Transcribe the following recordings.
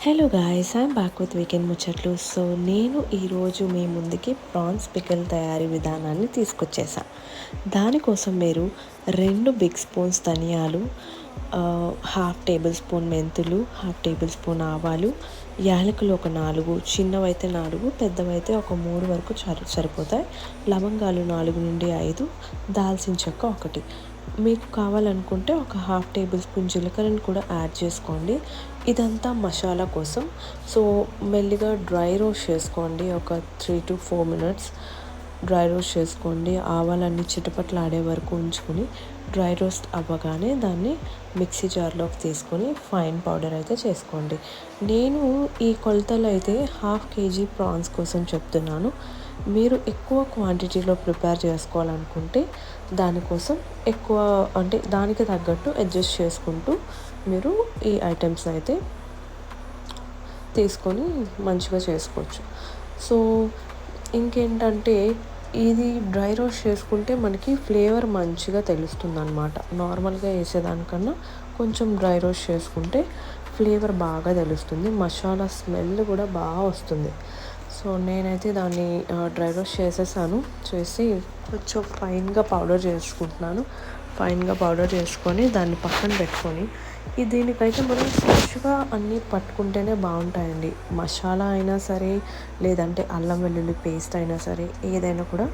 Hello guys, I'm back with weekend ముచ్చట్లు. So నేను ఈరోజు మీ ముందుకి ప్రాన్స్ పికిల్ తయారీ విధానాన్ని తీసుకొచ్చేసా. దానికోసం మీరు 2 బిగ్ స్పూన్స్ ధనియాలు, హాఫ్ టేబుల్ స్పూన్ మెంతులు, హాఫ్ టేబుల్ స్పూన్ ఆవాలు, యాలకులు ఒక 4, చిన్నవైతే 4, పెద్దవైతే ఒక 3 వరకు సరిపోతాయి. లవంగాలు 4 నుండి 5, దాల్చిన చెక్క 1. మీకు కావాలనుకుంటే ఒక హాఫ్ టేబుల్ స్పూన్ జీలకర్రను కూడా యాడ్ చేసుకోండి. ఇదంతా మసాలా కోసం. సో మెల్లిగా డ్రై రోస్ట్ చేసుకోండి. ఒక 3 to 4 minutes డ్రై రోస్ట్ చేసుకోండి. ఆవాలన్నీ చిటపట్లాడే వరకు ఉంచుకొని డ్రై రోస్ట్ అవ్వగానే దాన్ని మిక్సీ జార్లోకి తీసుకొని ఫైన్ పౌడర్ అయితే చేసుకోండి. నేను ఈ కొలతలు అయితే హాఫ్ కేజీ ప్రాన్స్ కోసం చెప్తున్నాను. మీరు ఎక్కువ క్వాంటిటీలో ప్రిపేర్ చేసుకోవాలనుకుంటే దానికోసం ఎక్కువ, అంటే దానికి తగ్గట్టు అడ్జస్ట్ చేసుకుంటూ మీరు ఈ ఐటమ్స్ అయితే తీసుకొని మంచిగా చేసుకోవచ్చు. సో ఇంకేంటంటే ఇది డ్రై రోస్ట్ చేసుకుంటే మనకి ఫ్లేవర్ మంచిగా తెలుస్తుంది అనమాట. నార్మల్గా వేసేదానికన్నా కొంచెం డ్రై రోస్ట్ చేసుకుంటే ఫ్లేవర్ బాగా తెలుస్తుంది, మసాలా స్మెల్ కూడా బాగా వస్తుంది. సో నేనైతే దాన్ని డ్రై రోస్ట్ చేసి కొంచెం ఫైన్గా పౌడర్ చేసుకుంటున్నాను. ఫైన్గా పౌడర్ చేసుకొని దాన్ని పక్కన పెట్టుకొని దీనికైతే మనం ఫ్రెష్గా అన్నీ పట్టుకుంటేనే బాగుంటాయండి. మసాలా అయినా సరే, లేదంటే అల్లం వెల్లుల్లి పేస్ట్ అయినా సరే, ఏదైనా కూడా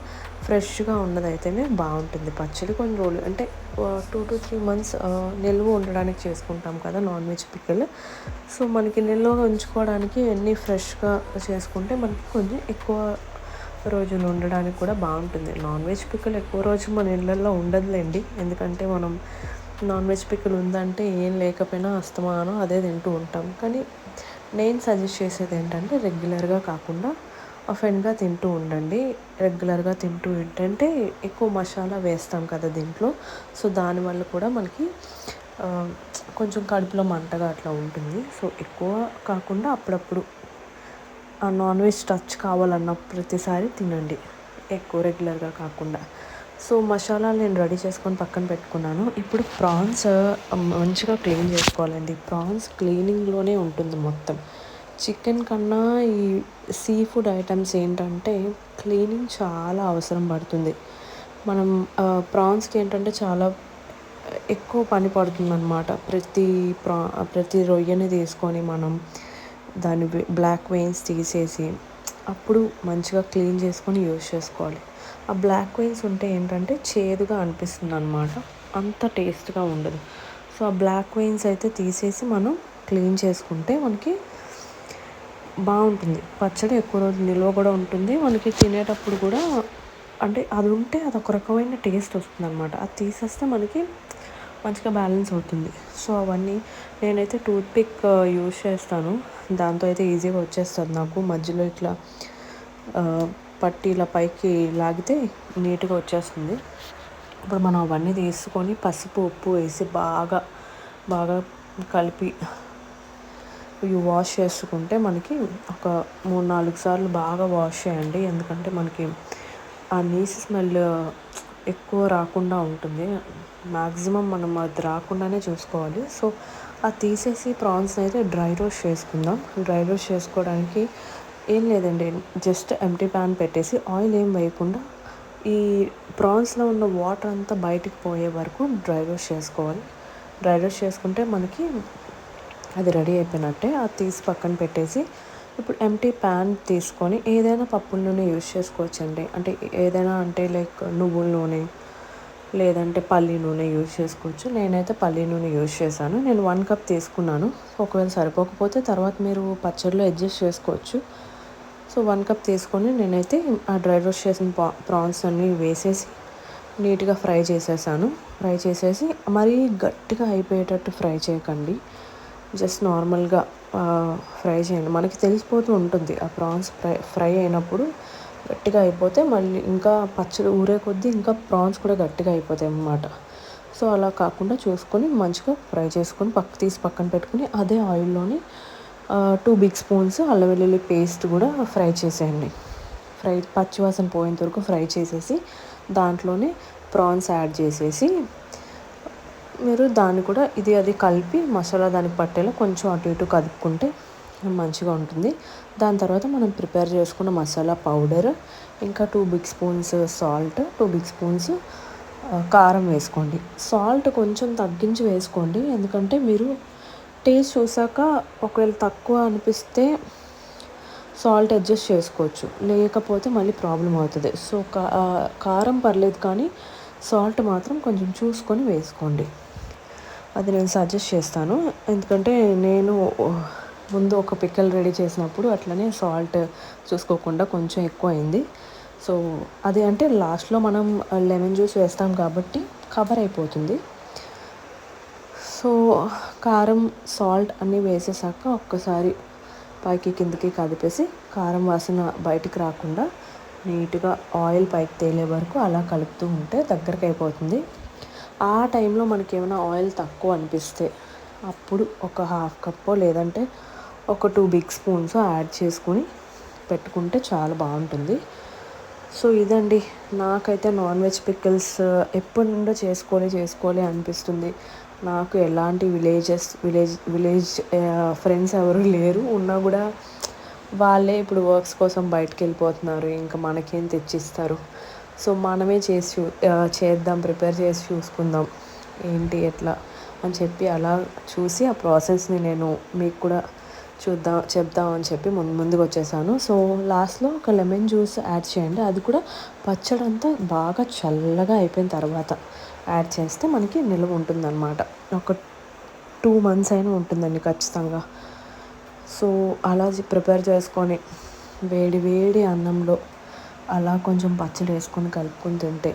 ఫ్రెష్గా ఉన్నదైతేనే బాగుంటుంది. పచ్చడి కొన్ని రోజులు అంటే 2 to 3 months నిల్వ ఉండడానికి చేసుకుంటాం కదా నాన్ వెజ్ పికిల్. సో మనకి నిల్వ ఉంచుకోవడానికి అన్నీ ఫ్రెష్గా చేసుకుంటే మనకి కొంచెం ఎక్కువ రోజులు ఉండడానికి కూడా బాగుంటుంది. నాన్ వెజ్ పికిల్ ఎక్కువ రోజు మన ఇళ్ళల్లో ఉండదులేండి, ఎందుకంటే మనం నాన్ వెజ్ పికిల్ ఉందంటే ఏం లేకపోయినా అస్తమానం అదే తింటూ ఉంటాం. కానీ నేను సజెస్ట్ చేసేది ఏంటంటే రెగ్యులర్గా కాకుండా ఆఫెన్గా తింటూ ఉండండి. రెగ్యులర్గా తింటూ ఏంటంటే ఎక్కువ మసాలా వేస్తాం కదా దీంట్లో. సో దానివల్ల కూడా మనకి కొంచెం కడుపులో మంటగా అట్లా ఉంటుంది. సో ఎక్కువ కాకుండా అప్పుడప్పుడు ఆ నాన్ వెజ్ టచ్ కావాలన్న ప్రతిసారి తినండి, ఎక్కువ రెగ్యులర్గా కాకుండా. సో మసాలాలు నేను రెడీ చేసుకొని పక్కన పెట్టుకున్నాను. ఇప్పుడు ప్రాన్స్ మంచిగా క్లీన్ చేసుకోవాలండి. ప్రాన్స్ క్లీనింగ్లోనే ఉంటుంది మొత్తం. చికెన్ కన్నా ఈ సీ ఫుడ్ ఐటమ్స్ ఏంటంటే క్లీనింగ్ చాలా అవసరం పడుతుంది. మనం ప్రాన్స్కి ఏంటంటే చాలా ఎక్కువ పని పడుతుందన్నమాట. ప్రతి రొయ్యని తీసుకొని మనం దాని బ్లాక్ వెయిన్స్ తీసేసి అప్పుడు మంచిగా క్లీన్ చేసుకొని యూజ్ చేసుకోవాలి. ఆ బ్లాక్ వెయిన్స్ ఉంటే ఏంటంటే చేదుగా అనిపిస్తుంది అనమాట, అంత టేస్ట్గా ఉండదు. సో ఆ బ్లాక్ వెయిన్స్ అయితే తీసేసి మనం క్లీన్ చేసుకుంటే మనకి బాగుంటుంది. పచ్చడి ఎక్కువ రోజు నిల్వ కూడా ఉంటుంది. మనకి తినేటప్పుడు కూడా అంటే అది ఉంటే అదొక రకమైన టేస్ట్ వస్తుంది అనమాట. అది తీసేస్తే మనకి మంచిగా బ్యాలెన్స్ అవుతుంది. సో అవన్నీ నేనైతే టూత్పిక్ యూజ్ చేస్తాను. దాంతో అయితే ఈజీగా వచ్చేస్తుంది నాకు. మధ్యలో ఇట్లా పట్టి ఇలా పైకి లాగితే నీట్గా వచ్చేస్తుంది. ఇప్పుడు మనం అవన్నీ తీసుకొని పసుపు ఉప్పు వేసి బాగా బాగా కలిపి ఇవి వాష్ చేసుకుంటే మనకి ఒక 3-4 సార్లు బాగా వాష్ చేయండి. ఎందుకంటే మనకి ఆ నీసు స్మెల్ ఎక్కువ రాకుండా ఉంటుంది. మ్యాక్సిమం మనం అది రాకుండానే చూసుకోవాలి. సో అది తీసేసి ప్రాన్స్ అయితే డ్రై రోస్ట్ చేసుకుందాం. డ్రై రోస్ట్ చేసుకోవడానికి ఏం లేదండి, జస్ట్ ఎంటీ ప్యాన్ పెట్టేసి ఆయిల్ ఏం వేయకుండా ఈ ప్రాన్స్లో ఉన్న వాటర్ అంతా బయటికి పోయే వరకు డ్రై రోస్ట్ చేసుకోవాలి. డ్రై రోస్ట్ చేసుకుంటే మనకి అది రెడీ అయిపోయినట్టే. అది తీసి పక్కన పెట్టేసి ఇప్పుడు ఎంటీ ప్యాన్ తీసుకొని ఏదైనా పప్పుల నూనె యూజ్ చేసుకోవచ్చండి. అంటే ఏదైనా అంటే లైక్ నువ్వుల నూనె లేదంటే పల్లి నూనె యూజ్ చేసుకోవచ్చు. నేనైతే పల్లి నూనె యూజ్ చేశాను. నేను 1 cup తీసుకున్నాను. ఒకవేళ సరిపోకపోతే తర్వాత మీరు పచ్చడిలో అడ్జస్ట్ చేసుకోవచ్చు. సో 1 cup తీసుకొని నేనైతే ఆ డ్రై రోస్ట్ చేసిన ప్రాన్స్ అన్నీ వేసేసి నీట్గా ఫ్రై చేసేసాను. ఫ్రై చేసేసి మరీ గట్టిగా అయిపోయేటట్టు ఫ్రై చేయకండి, జస్ట్ నార్మల్గా ఫ్రై చేయండి. మనకి తెలిసిపోతూ ఉంటుంది ఆ ప్రాన్స్ ఫ్రై అయినప్పుడు గట్టిగా అయిపోతే మళ్ళీ ఇంకా పచ్చడి ఊరే కొద్దీ ఇంకా ప్రాన్స్ కూడా గట్టిగా అయిపోతాయి అన్నమాట. సో అలా కాకుండా చూసుకొని మంచిగా ఫ్రై చేసుకొని తీసి పక్కన పెట్టుకుని అదే ఆయిల్లోని 2 big spoons అల్లం వెల్లుల్లి పేస్ట్ కూడా ఫ్రై చేసేయండి. పచ్చివాసన పోయేంత వరకు ఫ్రై చేసేసి దాంట్లోనే ప్రాన్స్ యాడ్ చేసేసి మీరు దాన్ని కూడా అది కలిపి మసాలా దానికి పట్టేలా కొంచెం అటు ఇటు కదుపుకుంటే మంచిగా ఉంటుంది. దాని తర్వాత మనం ప్రిపేర్ చేసుకున్న మసాలా పౌడర్, ఇంకా 2 big spoons salt, 2 big spoons కారం వేసుకోండి. సాల్ట్ కొంచెం తగ్గించి వేసుకోండి, ఎందుకంటే మీరు టేస్ట్ చూసాక ఒకవేళ తక్కువ అనిపిస్తే సాల్ట్ అడ్జస్ట్ చేసుకోవచ్చు, లేకపోతే మళ్ళీ ప్రాబ్లం అవుతుంది. సో కారం పర్లేదు, కానీ సాల్ట్ మాత్రం కొంచెం చూసుకొని వేసుకోండి. అది నేను సజెస్ట్ చేస్తాను, ఎందుకంటే నేను ముందు ఒక పిక్కల్ రెడీ చేసినప్పుడు అట్లనే సాల్ట్ చూసుకోకుండా కొంచెం ఎక్కువ అయింది. సో అది అంటే లాస్ట్లో మనం లెమన్ జ్యూస్ వేస్తాం కాబట్టి కవర్ అయిపోతుంది. సో కారం, సాల్ట్ అన్నీ వేసేసాక ఒక్కసారి పైకి కిందకి కదిపేసి కారం వాసన బయటికి రాకుండా నీట్గా ఆయిల్ పైకి తేలే వరకు అలా కలుపుతూ ఉంటే దగ్గరికి అయిపోతుంది. ఆ టైంలో మనకి ఏమైనా ఆయిల్ తక్కువ అనిపిస్తే అప్పుడు ఒక హాఫ్ కప్పో లేదంటే ఒక 2 బిగ్ స్పూన్స్ యాడ్ చేసుకొని పెట్టుకుంటే చాలా బాగుంటుంది. సో ఇదండి, నాకైతే నాన్ వెజ్ పికిల్స్ ఎప్పటి నుండో చేసుకోవాలి అనిపిస్తుంది. నాకు ఎలాంటి విలేజ్ ఫ్రెండ్స్ ఎవరు లేరు, ఉన్నా కూడా వాళ్ళే ఇప్పుడు వర్క్స్ కోసం బయటకు వెళ్ళిపోతున్నారు, ఇంకా మనకేం తెచ్చిస్తారు. సో మనమే చేద్దాం, ప్రిపేర్ చేసి చూసుకుందాం ఏంటి ఎట్లా అని చెప్పి అలా చూసి ఆ ప్రాసెస్ని నేను మీకు కూడా చెప్దామని చెప్పి ముందుకు వచ్చేసాను. సో లాస్ట్లో ఒక లెమన్ జ్యూస్ యాడ్ చేయండి, అది కూడా పచ్చడి అంతా బాగా చల్లగా అయిపోయిన తర్వాత యాడ్ చేస్తే మనకి నిల్వ ఉంటుందన్నమాట. ఒక 2 months అయినా ఉంటుందండి ఖచ్చితంగా. సో అలా ప్రిపేర్ చేసుకొని వేడి వేడి అన్నంలో అలా కొంచెం పచ్చడి వేసుకొని కలుపుకొని తింటే